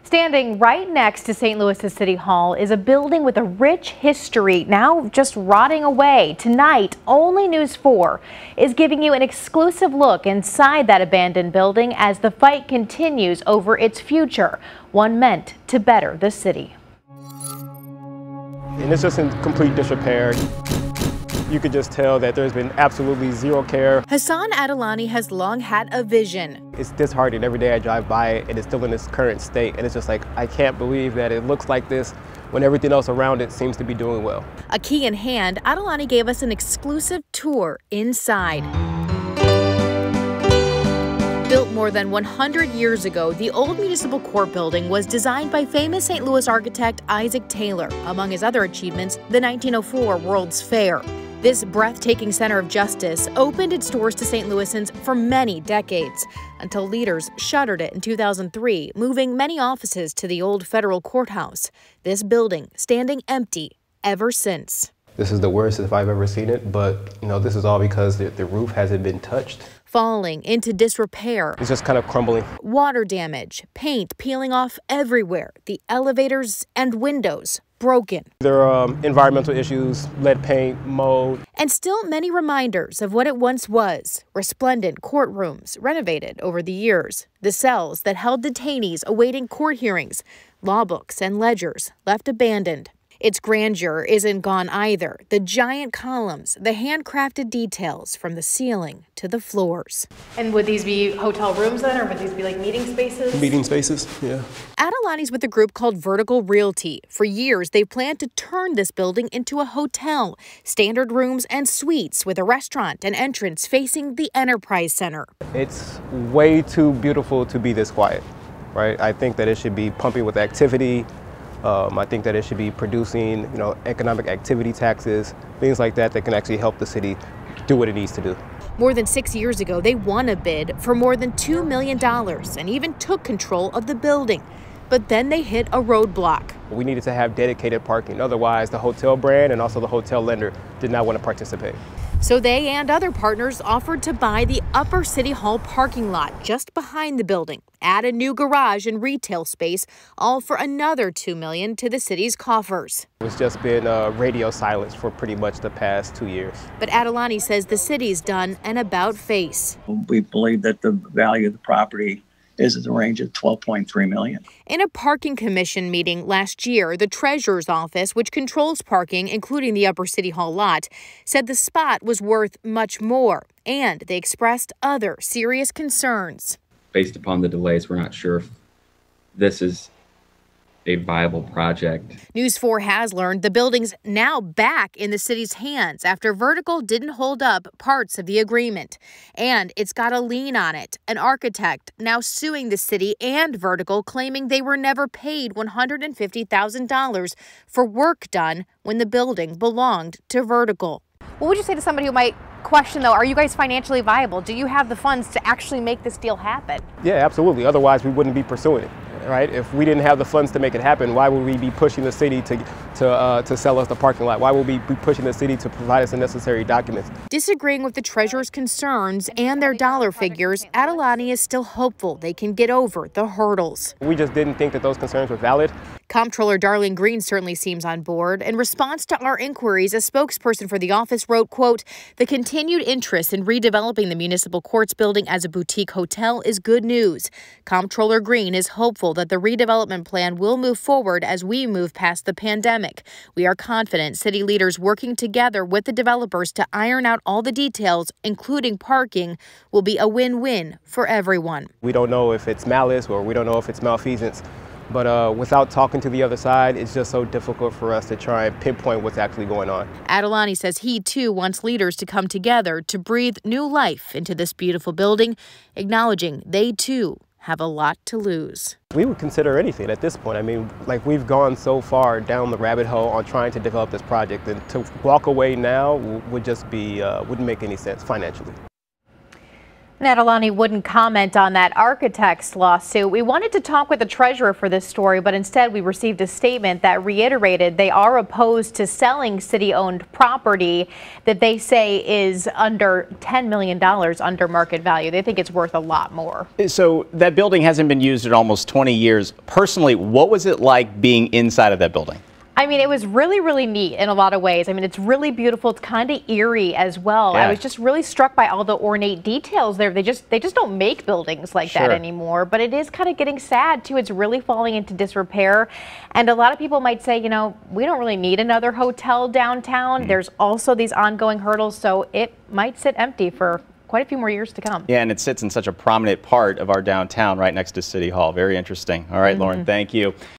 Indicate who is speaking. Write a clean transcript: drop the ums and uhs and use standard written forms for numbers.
Speaker 1: Standing right next to St. Louis's City Hall is a building with a rich history, now just rotting away. Tonight, only News 4 is giving you an exclusive look inside that abandoned building as the fight continues over its future, one meant to better the city.
Speaker 2: And it's just in complete disrepair. You could just tell that there's been absolutely zero care.
Speaker 1: Hassan Adilani has long had a vision.
Speaker 2: It's disheartening every day I drive by it and it's still in its current state. And it's just like, I can't believe that it looks like this when everything else around it seems to be doing well.
Speaker 1: A key in hand, Adilani gave us an exclusive tour inside. Built more than 100 years ago, the old municipal court building was designed by famous St. Louis architect Isaac Taylor. Among his other achievements, the 1904 World's Fair. This breathtaking center of justice opened its doors to St. Louisans for many decades, until leaders shuttered it in 2003, moving many offices to the old federal courthouse. This building standing empty ever since.
Speaker 2: This is the worst if I've ever seen it, but this is all because the roof hasn't been touched.
Speaker 1: Falling into disrepair.
Speaker 2: It's just kind of crumbling.
Speaker 1: Water damage, paint peeling off everywhere, the elevators and windows broken.
Speaker 2: There are environmental issues, lead paint, mold.
Speaker 1: And still many reminders of what it once was. Resplendent courtrooms renovated over the years. The cells that held detainees awaiting court hearings. Law books and ledgers left abandoned. Its grandeur isn't gone either. The giant columns, the handcrafted details from the ceiling to the floors. And would these be hotel rooms then, or would these be like meeting spaces?
Speaker 2: Meeting spaces, yeah.
Speaker 1: Adilani's with a group called Vertical Realty. For years, they've planned to turn this building into a hotel. Standard rooms and suites with a restaurant and entrance facing the Enterprise Center.
Speaker 2: It's way too beautiful to be this quiet, right? I think that it should be pumping with activity. I think that it should be producing, economic activity taxes, things like that can actually help the city do what it needs to do.
Speaker 1: More than 6 years ago, they won a bid for more than $2 million and even took control of the building. But then they hit a roadblock.
Speaker 2: We needed to have dedicated parking. Otherwise, the hotel brand and also the hotel lender did not want to participate.
Speaker 1: So they and other partners offered to buy the Upper City Hall parking lot just behind the building, add a new garage and retail space, all for another $2 million to the city's coffers.
Speaker 2: It's just been radio silence for pretty much the past 2 years.
Speaker 1: But Adilani says the city's done an about-face.
Speaker 3: We believe that the value of the property is in the range of $12.3 million.
Speaker 1: In a parking commission meeting last year, the treasurer's office, which controls parking, including the Upper City Hall lot, said the spot was worth much more, and they expressed other serious concerns.
Speaker 4: Based upon the delays, we're not sure if this is a viable project.
Speaker 1: News 4 has learned the building's now back in the city's hands after Vertical didn't hold up parts of the agreement. And it's got a lien on it. An architect now suing the city and Vertical, claiming they were never paid $150,000 for work done when the building belonged to Vertical. What would you say to somebody who might question, though, are you guys financially viable? Do you have the funds to actually make this deal happen?
Speaker 2: Yeah, absolutely. Otherwise, we wouldn't be pursuing it. Right? If we didn't have the funds to make it happen, why would we be pushing the city to sell us the parking lot? Why would we be pushing the city to provide us the necessary documents?
Speaker 1: Disagreeing with the treasurer's concerns and their dollar figures, Adilani is still hopeful they can get over the hurdles.
Speaker 2: We just didn't think that those concerns were valid.
Speaker 1: Comptroller Darlene Green certainly seems on board. In response to our inquiries, a spokesperson for the office wrote, quote, "The continued interest in redeveloping the municipal courts building as a boutique hotel is good news. Comptroller Green is hopeful that the redevelopment plan will move forward as we move past the pandemic. We are confident city leaders working together with the developers to iron out all the details, including parking, will be a win-win for everyone."
Speaker 2: We don't know if it's malice or we don't know if it's malfeasance. But without talking to the other side, it's just so difficult for us to try and pinpoint what's actually going on.
Speaker 1: Adilani says he, too, wants leaders to come together to breathe new life into this beautiful building, acknowledging they, too, have a lot to lose.
Speaker 2: We would consider anything at this point. I mean, we've gone so far down the rabbit hole on trying to develop this project, and to walk away now would just be, wouldn't make any sense financially.
Speaker 1: Natalani wouldn't comment on that architect's lawsuit. We wanted to talk with the treasurer for this story, but instead we received a statement that reiterated they are opposed to selling city-owned property that they say is under $10 million under market value. They think it's worth a lot more.
Speaker 5: So that building hasn't been used in almost 20 years. Personally, what was it like being inside of that building?
Speaker 1: I mean, it was really, really neat in a lot of ways. I mean, it's really beautiful. It's kind of eerie as well.
Speaker 5: Yeah.
Speaker 1: I was just really struck by all the ornate details there. They just don't make buildings like that anymore. But it is kind of getting sad, too. It's really falling into disrepair. And a lot of people might say, you know, we don't really need another hotel downtown. There's also these ongoing hurdles, so it might sit empty for quite a few more years to come.
Speaker 5: Yeah, and it sits in such a prominent part of our downtown right next to City Hall. Very interesting. All right, Lauren, thank you.